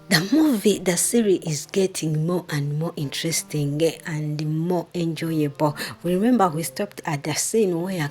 The series is getting more and more interesting and more enjoyable. Remember, we stopped at the scene where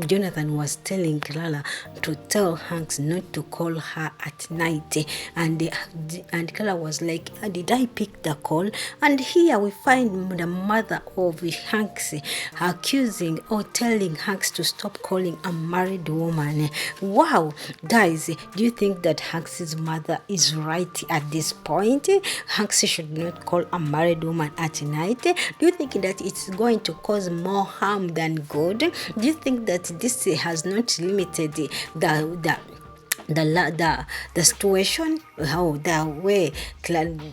Jonathan was telling Clara to tell Hanks not to call her at night, and Clara was like, "Did I pick the call?" And here we find the mother of Hanks accusing or telling Hanks to stop calling a married woman. Wow, guys, do you think that Hanks's mother is right at this point? Hanks should not call a married woman at night. Do you think that it's going to cause more harm than good? Do you think that this has not limited the situation, how the way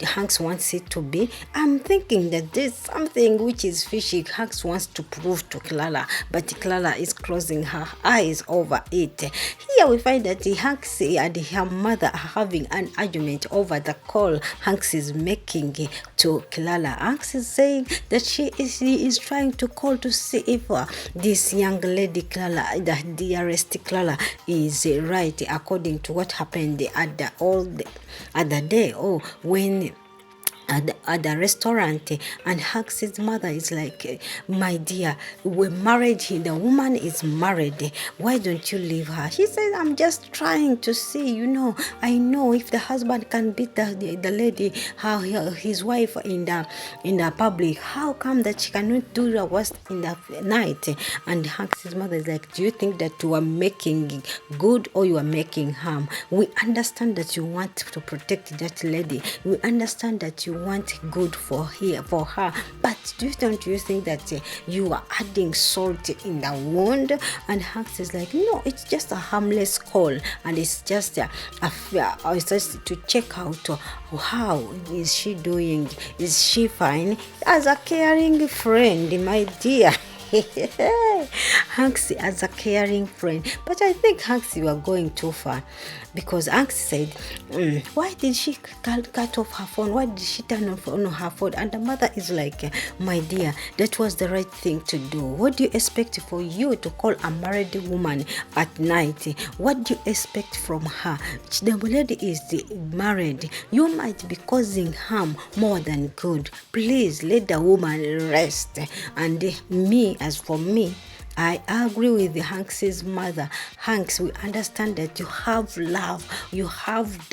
Hanks wants it to be? I'm thinking that there's something which is fishy Hanks wants to prove to Clara, but Clara is closing her eyes over it. Here we find that Hanks and her mother are having an argument over the call Hanks is making to Clara. Hanks is saying that he is trying to call to see if this young lady Clara, the dearest Clara, is right according to what happened at the other day, when at the restaurant, and Hanks's mother is like, "My dear, we're married, the woman is married, why don't you leave her?" She says, "I'm just trying to see, I know if the husband can beat the lady, his wife in the public, how come that she cannot do the worst in the night?" And Hanks's mother is like, "Do you think that you are making good or you are making harm? We understand that you want to protect that lady, we understand that you want good for her, but don't you think that you are adding salt in the wound?" And Hanks is like, "No, it's just a harmless call, and it's just it's just to check out how is she doing, is she fine, as a caring friend, my dear." Hanks as a caring friend. But I think Hanks, you are going too far, because Hanks said, "Why did she cut off her phone? Why did she turn on her phone?" And the mother is like, "My dear, that was the right thing to do. What do you expect for you to call a married woman at night? What do you expect from her? The lady is married. You might be causing harm more than good. Please let the woman rest." And as for me, I agree with Hanks's mother. Hanks, we understand that you have love, you have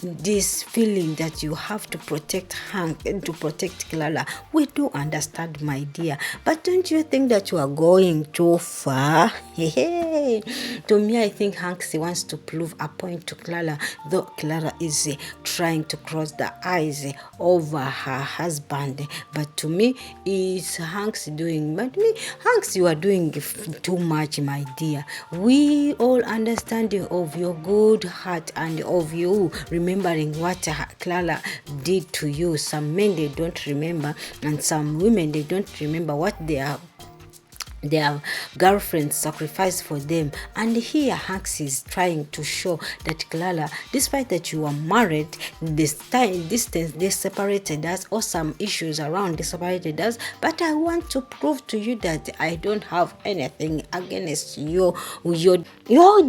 this feeling that you have to protect Hank and to protect Clara. We do understand, my dear, but don't you think that you are going too far? To me, I think Hanks wants to prove a point to Clara, though Clara is trying to cross the eyes over her husband. But to me, it's Hanks doing. But me, Hanks, you are doing too much, my dear. We all understand of your good heart and of you remembering what Clara did to you. Some men, they don't remember, and some women, they don't remember what their girlfriends sacrificed for them. And here Hanks is trying to show that Clara, despite that you are married, this time distance they separated us, or some issues around they separated us, but I want to prove to you that I don't have anything against your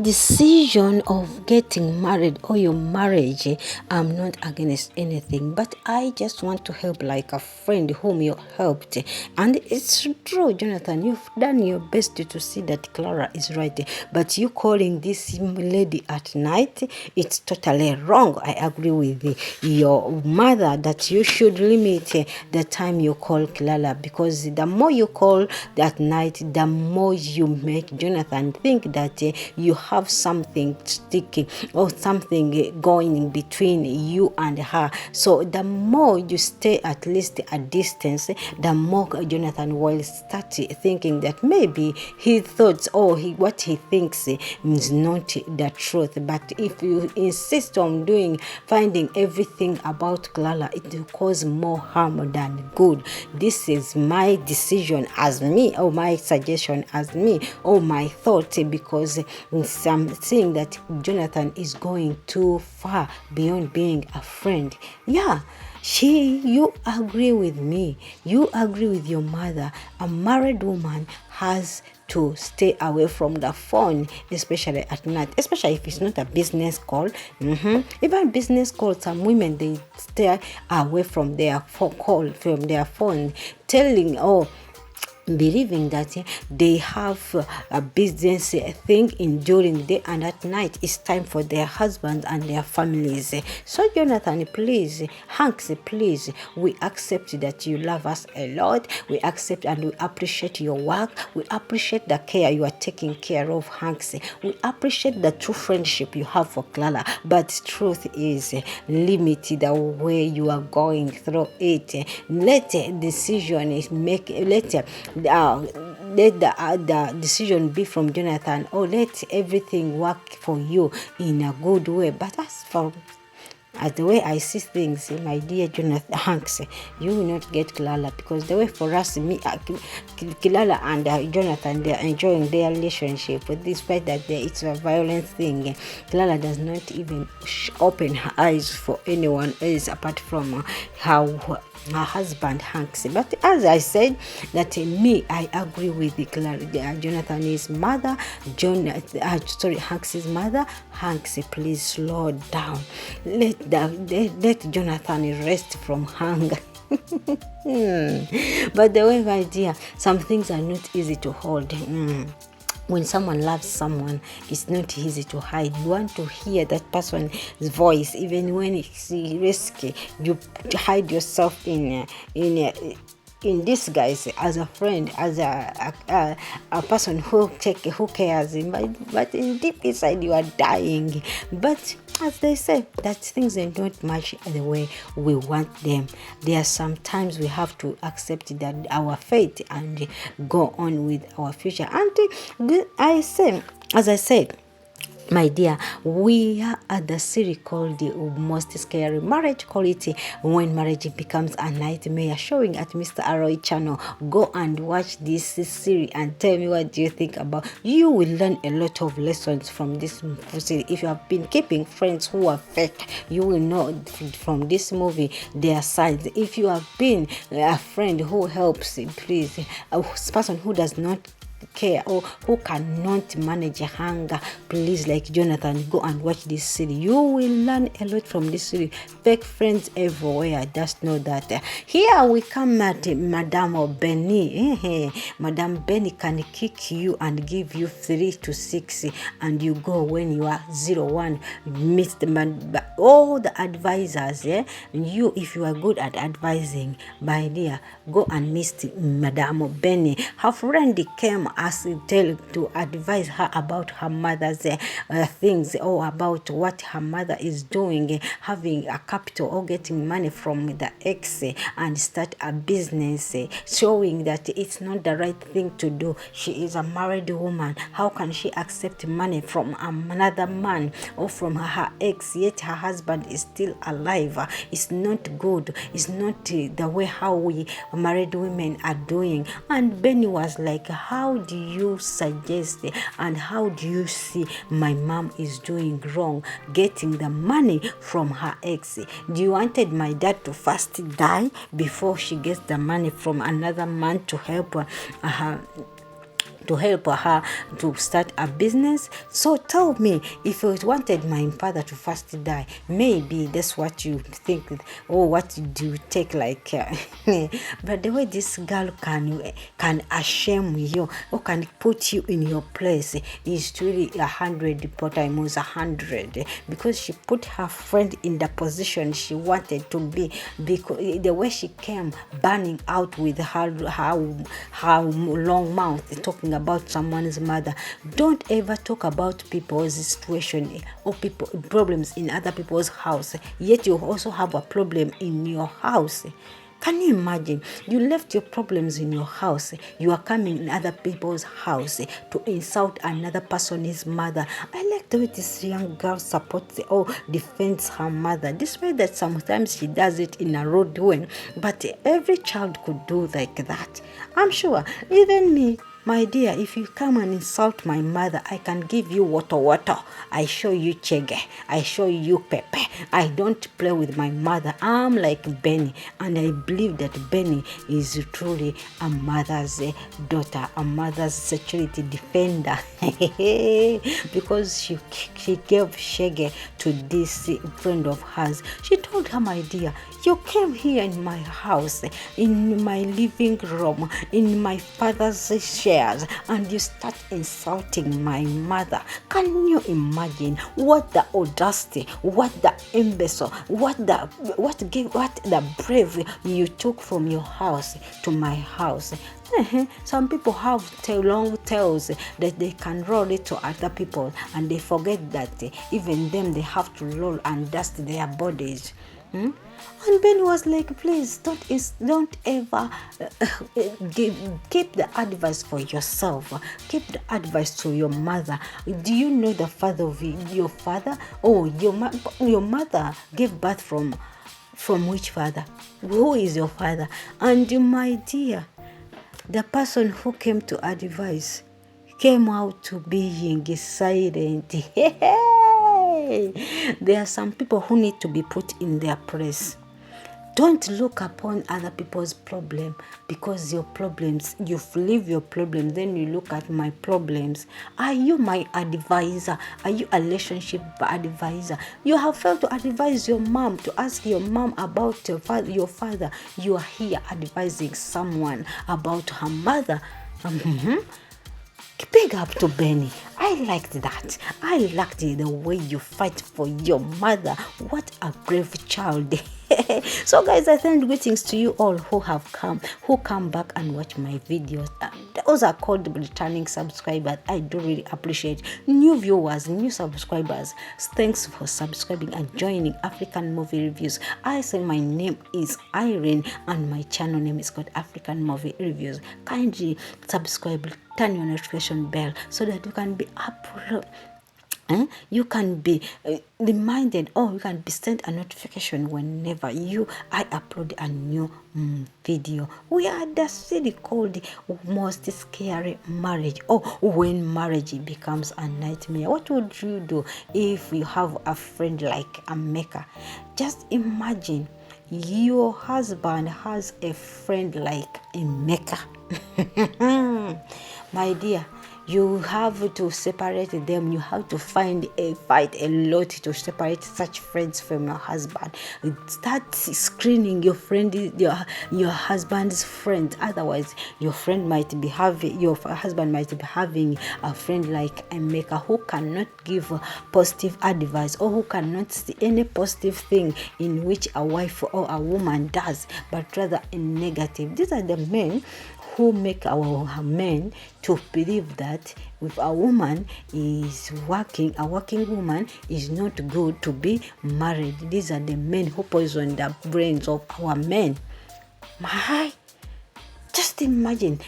decision of getting married or your marriage. I'm not against anything, but I just want to help like a friend whom you helped. And it's true, Jonathan, you've done your best to see that Clara is right, but you calling this lady at night, it's totally wrong. I agree with your mother that you should limit the time you call Clara, because the more you call that night, the more you make Jonathan think that you have something sticking or something going in between you and her. So the more you stay at least a distance, the more Jonathan will start thinking that maybe he thoughts or what he thinks is not the truth. But if you insist on finding everything about Clara, it will cause more harm than good. This is my decision as me, or my suggestion as me, or my thought, because I'm saying that Jonathan is going too far beyond being a friend. Yeah. You agree with me. You agree with your mother. A married woman has to stay away from the phone, especially at night, especially if it's not a business call. Even business calls, some women, they stay away from their from their phone, telling, believing that they have a business thing in during the day, and at night it's time for their husbands and their families. So Jonathan, please, Hanks, please, we accept that you love us a lot. We accept and we appreciate your work. We appreciate the care you are taking care of, Hanks. We appreciate the true friendship you have for Clara, but truth is, limit the way you are going through it. Let decision is make let the decision be from Jonathan, or let everything work for you in a good way. But as the way I see things, my dear Jonathan Hanks, you will not get Clara, because the way for us, Clara and Jonathan, they are enjoying their relationship, despite that it's a violent thing. Clara does not even open her eyes for anyone else apart from her husband Hanks. But as I said, that I agree with Jonathan's mother, Hanks's mother. Hanks, please slow down. Let Jonathan rest from hunger. But the way, my dear, some things are not easy to hold. When someone loves someone, it's not easy to hide. You want to hear that person's voice, even when it's risky. You hide yourself in disguise as a friend, as a person who cares. But in deep inside, you are dying. But as they say, that things are not much the way we want them. There are sometimes we have to accept that our fate and go on with our future. And as I said, my dear, we are at the series called The Most Scary Marriage Quality, When Marriage Becomes a Nightmare, showing at Mr ALOY channel. Go and watch this series and tell me what do you think about. You will learn a lot of lessons from this series. If you have been keeping friends who are fake, you will know from this movie their sides. If you have been a friend who helps, please, a person who does not care or who cannot manage hunger, please, like Jonathan, go and watch this series. You will learn a lot from this series. Fake friends everywhere, just know that. Here we come at Madame Benny. Madame Benny can kick you and give you 3 to 6, and you go when you are 0-1. Miss all the advisors. You, if you are good at advising, my dear, go and miss Madame Benny. Her friend came to advise her about her mother's things, or about what her mother is doing, having a capital or getting money from the ex and start a business, showing that it's not the right thing to do. She is a married woman. How can she accept money from another man or from her ex, yet her husband is still alive? It's not good. It's not the way how we married women are doing. And Benny was like, how do you suggest and how do you see my mom is doing wrong, getting the money from her ex? Do you wanted my dad to first die before she gets the money from another man to help her to start a business? So tell me, if you wanted my father to first die, maybe that's what you think, or what do you take like but the way this girl can shame you or can put you in your place is truly 100 times 100, because she put her friend in the position she wanted to be, because the way she came burning out with her long mouth talking about someone's mother. Don't ever talk about people's situation or problems in other people's house, yet you also have a problem in your house. Can you imagine? You left your problems in your house. You are coming in other people's house to insult another person's mother. I like the way this young girl supports or defends her mother. Despite that sometimes she does it in a rude way, but every child could do like that. I'm sure. Even me, My dear, if you come and insult my mother, I can give you water. I show you chege. I show you pepper. I don't play with my mother. I'm like Benny, and I believe that Benny is truly a mother's daughter, a mother's security defender. Because she gave shege to this friend of hers. She told her, my dear, you came here in my house, in my living room, in my father's shares, and you start insulting my mother. Can you imagine what the audacity, what the imbecile, what the brave you took from your house to my house? Some people have long tails that they can roll it to other people, and they forget that even them, they have to roll and dust their bodies. And Ben was like, please don't ever keep the advice for yourself. Keep the advice to your mother. Do you know the father of your father? Oh, your mother gave birth from which father? Who is your father? And my dear, the person who came to advise came out to being silent. There are some people who need to be put in their place. Don't look upon other people's problem, because your problems, you leave your problem, then you look at my problems. Are you my advisor? Are you a relationship advisor? You have failed to advise your mom, to ask your mom about your father. You are here advising someone about her mother. Big up to Benny. I liked that. I liked the way you fight for your mother. What a brave child. So guys, I send greetings to you all who come back and watch my videos. Those are called returning subscribers. I do really appreciate new viewers, new subscribers. Thanks for subscribing and joining African Movie Reviews. I say my name is Irene and my channel name is called African Movie Reviews. Kindly subscribe, turn your notification bell so that you can be uploaded. You can be reminded, or you can be sent a notification whenever I upload a new video. We are the series called Most Scary Marriage, or When Marriage Becomes a Nightmare. What would you do if you have a friend like a maker? Just imagine your husband has a friend like a maker. My dear, you have to separate them. You have to fight a lot to separate such friends from your husband. Start screening your friend, your husband's friend. Otherwise, your husband might be having a friend like a maker who cannot give positive advice, or who cannot see any positive thing in which a wife or a woman does, but rather in negative. These are the men who make our men to believe that if a woman is working, a working woman is not good to be married. These are the men who poison the brains of our men. Just imagine,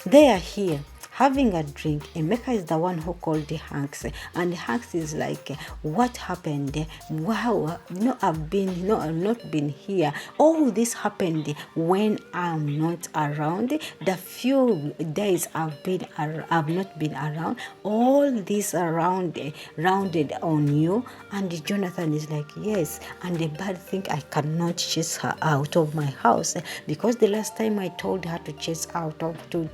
they are here having a drink. Emeka is the one who called the Hanks, and Hanks is like, what happened? Wow, I've not been here. All this happened when I'm not around. The few days I've not been around. All this rounded on you. And Jonathan is like, yes. And the bad thing, I cannot chase her out of my house, because the last time I told her to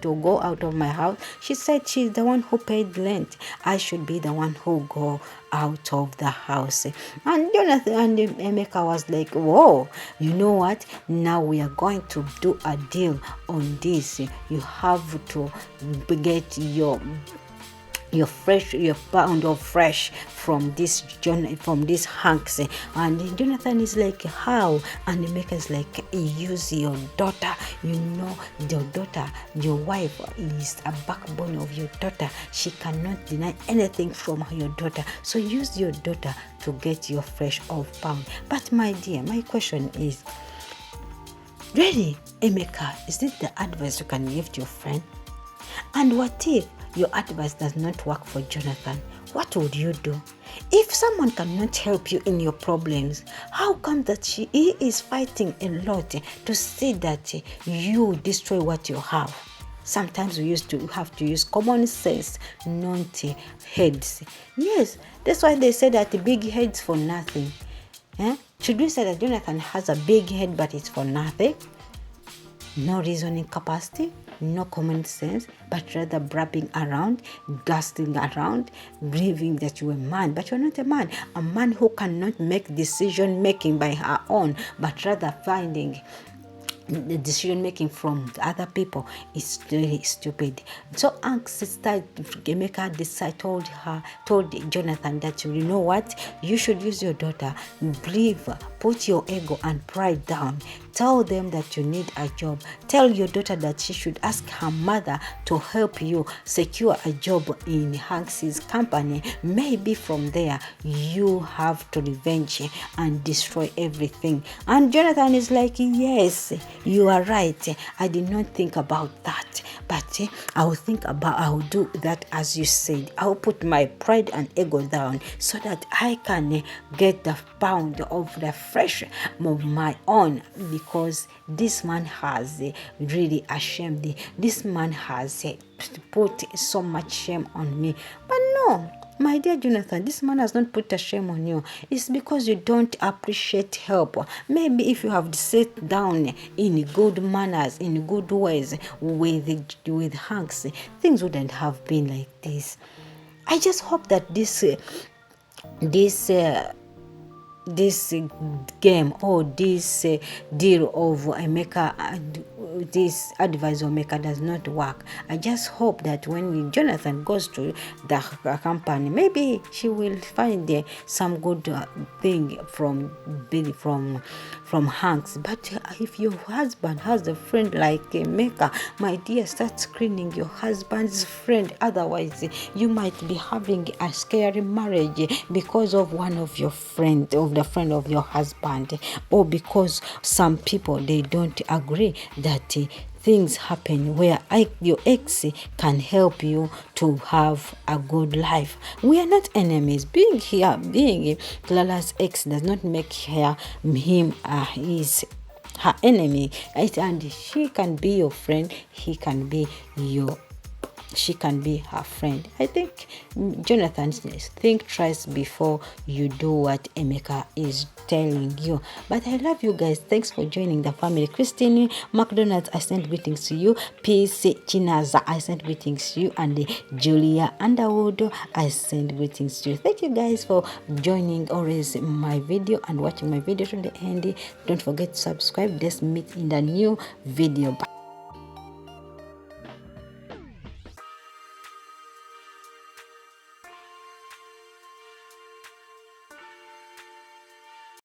go out of my house, she said she's the one who paid rent. I should be the one who go out of the house. And Jonathan and Emeka was like, whoa, you know what? Now we are going to do a deal on this. You have to get your pound of fresh from this Hanks. And Jonathan is like, how? And the maker is like, use your daughter. Your daughter, your wife is a backbone of your daughter. She cannot deny anything from your daughter. So use your daughter to get your fresh of pound. But my dear, my question is, really, Emeka, is it the advice you can give to your friend? And what if your advice does not work for Jonathan? What would you do? If someone cannot help you in your problems, how come that he is fighting a lot to see that you destroy what you have? Sometimes we have to use common sense, not heads. Yes, that's why they say that the big head's for nothing. Should we say that Jonathan has a big head but it's for nothing? No reasoning capacity, no common sense, but rather brabbing around, dusting around, believing that you're a man, but you're not a man. A man who cannot make decision making by her own, but rather finding the decision making from other people is really stupid. So sister Emeka told Jonathan that, you know what, you should use your daughter, breathe, put your ego and pride down, tell them that you need a job, tell your daughter that she should ask her mother to help you secure a job in Hanks's company. Maybe from there you have to revenge and destroy everything. And Jonathan is like, yes, you are right, I did not think about that, but I will do that as you said. I will put my pride and ego down so that I can get the pound of the fresh of my own, because this man has really ashamed. This man has put so much shame on me. But no, my dear Jonathan, this man has not put a shame on you. It's because you don't appreciate help. Maybe if you have sat down in good manners, in good ways with Hanks, things wouldn't have been like this. I just hope that this game or this deal of Emeka, this advice of Emeka does not work. I just hope that when Jonathan goes to the company, maybe she will find some good thing from Hanks. But if your husband has a friend like Emeka, my dear, start screening your husband's friend. Otherwise, you might be having a scary marriage because of one of your friends, of the friend of your husband, or because some people, they don't agree that things happen where your ex can help you to have a good life. We are not enemies. Being Clara's ex does not make him her enemy, right? And she can be your friend, she can be her friend. I think Jonathan, think twice before you do what Emeka is telling you. But I love you guys. Thanks for joining the family. Christine McDonald's, I send greetings to you. Peace Chinaza, I send greetings to you. And Julia Underwood, I send greetings to you. Thank you guys for joining always my video and watching my video to the end. Don't forget to subscribe. Let's meet in the new video. Bye.